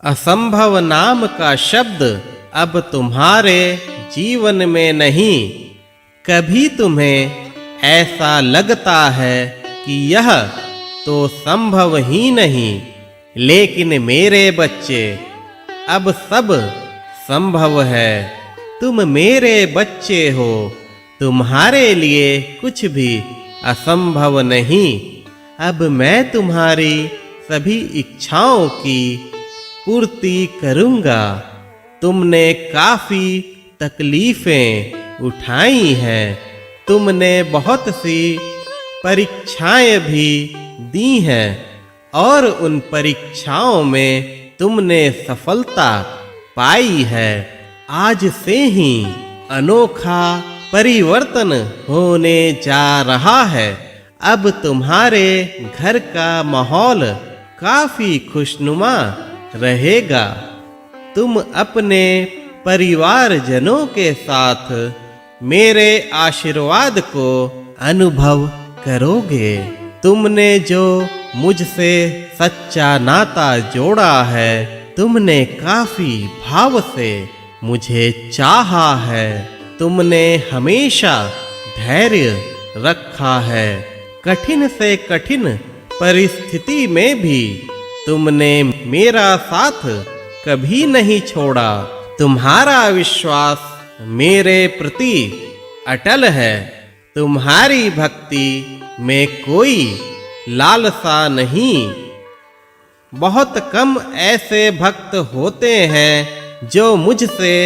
असंभव नाम का शब्द अब तुम्हारे जीवन में नहीं। कभी तुम्हें ऐसा लगता है कि यह तो संभव ही नहीं, लेकिन मेरे बच्चे अब सब संभव है। तुम मेरे बच्चे हो, तुम्हारे लिए कुछ भी असंभव नहीं। अब मैं तुम्हारी सभी इच्छाओं की पूर्ति करूंगा। तुमने काफी तकलीफें उठाई हैं, तुमने बहुत सी परीक्षाएं भी दी हैं और उन परीक्षाओं में तुमने सफलता पाई है। आज से ही अनोखा परिवर्तन होने जा रहा है। अब तुम्हारे घर का माहौल काफी खुशनुमा रहेगा। तुम अपने परिवारजनों के साथ मेरे आशीर्वाद को अनुभव करोगे। तुमने जो मुझसे सच्चा नाता जोड़ा है, तुमने काफी भाव से मुझे चाहा है। तुमने हमेशा धैर्य रखा है। कठिन से कठिन परिस्थिति में भी तुमने मेरा साथ कभी नहीं छोड़ा। तुम्हारा विश्वास मेरे प्रति अटल है। तुम्हारी भक्ति में कोई लालसा नहीं। बहुत कम ऐसे भक्त होते हैं जो मुझसे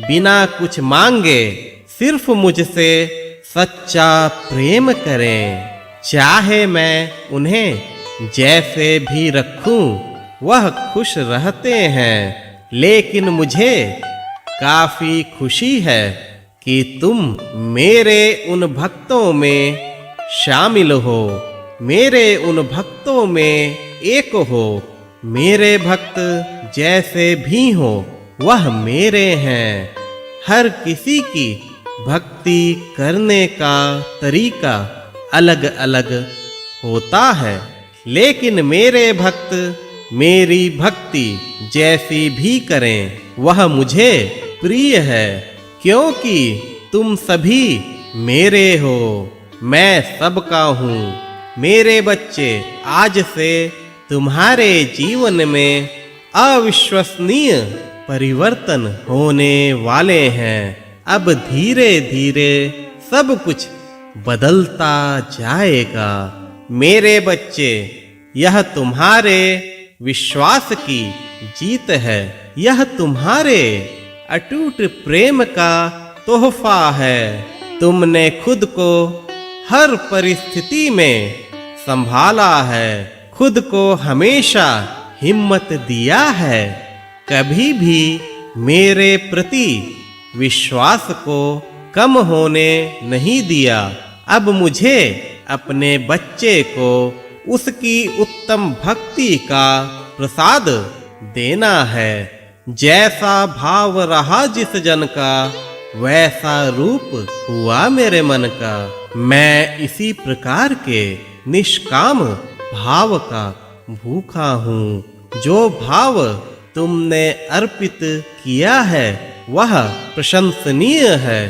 बिना कुछ मांगे सिर्फ मुझसे सच्चा प्रेम करें। चाहे मैं उन्हें जैसे भी रखूं, वह खुश रहते हैं। लेकिन मुझे काफी खुशी है कि तुम मेरे उन भक्तों में शामिल हो, मेरे उन भक्तों में एक हो। मेरे भक्त जैसे भी हो, वह मेरे हैं। हर किसी की भक्ति करने का तरीका अलग अलग होता है, लेकिन मेरे भक्त मेरी भक्ति जैसी भी करें, वह मुझे प्रिय है। क्योंकि तुम सभी मेरे हो, मैं सबका हूँ। मेरे बच्चे, आज से तुम्हारे जीवन में अविश्वसनीय परिवर्तन होने वाले हैं। अब धीरे धीरे सब कुछ बदलता जाएगा। मेरे बच्चे, यह तुम्हारे विश्वास की जीत है। यह तुम्हारे अटूट प्रेम का तोहफा है। तुमने खुद को हर परिस्थिति में संभाला है, खुद को हमेशा हिम्मत दिया है। कभी भी मेरे प्रति विश्वास को कम होने नहीं दिया। अब मुझे अपने बच्चे को उसकी उत्तम भक्ति का प्रसाद देना है। जैसा भाव रहा जिस जन का, वैसा रूप हुआ मेरे मन का। मैं इसी प्रकार के निष्काम भाव का भूखा हूँ। जो भाव तुमने अर्पित किया है, वह प्रशंसनीय है।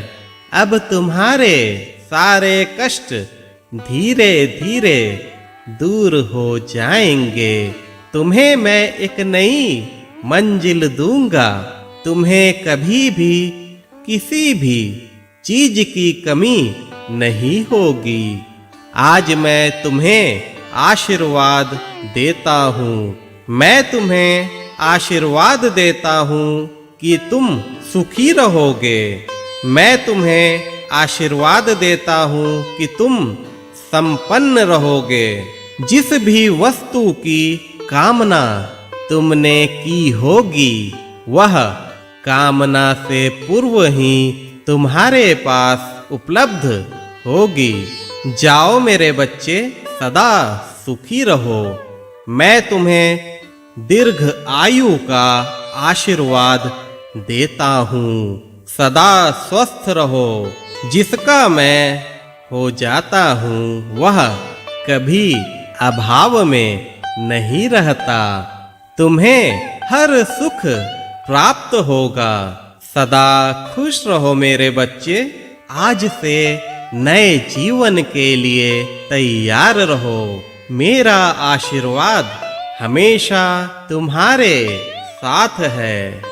अब तुम्हारे सारे कष्ट धीरे धीरे दूर हो जाएंगे। तुम्हें मैं एक नई मंजिल दूंगा। तुम्हें कभी भी किसी भी चीज की कमी नहीं होगी। आज मैं तुम्हें आशीर्वाद देता हूँ। मैं तुम्हें आशीर्वाद देता हूँ कि तुम सुखी रहोगे। मैं तुम्हें आशीर्वाद देता हूँ कि तुम संपन्न रहोगे। जिस भी वस्तु की कामना तुमने की होगी, वह कामना से पूर्व ही तुम्हारे पास उपलब्ध होगी। जाओ मेरे बच्चे, सदा सुखी रहो। मैं तुम्हें दीर्घ आयु का आशीर्वाद देता हूँ। सदा स्वस्थ रहो। जिसका मैं हो जाता हूँ, वह कभी अभाव में नहीं रहता। तुम्हें हर सुख प्राप्त होगा। सदा खुश रहो मेरे बच्चे। आज से नए जीवन के लिए तैयार रहो। मेरा आशीर्वाद हमेशा तुम्हारे साथ है।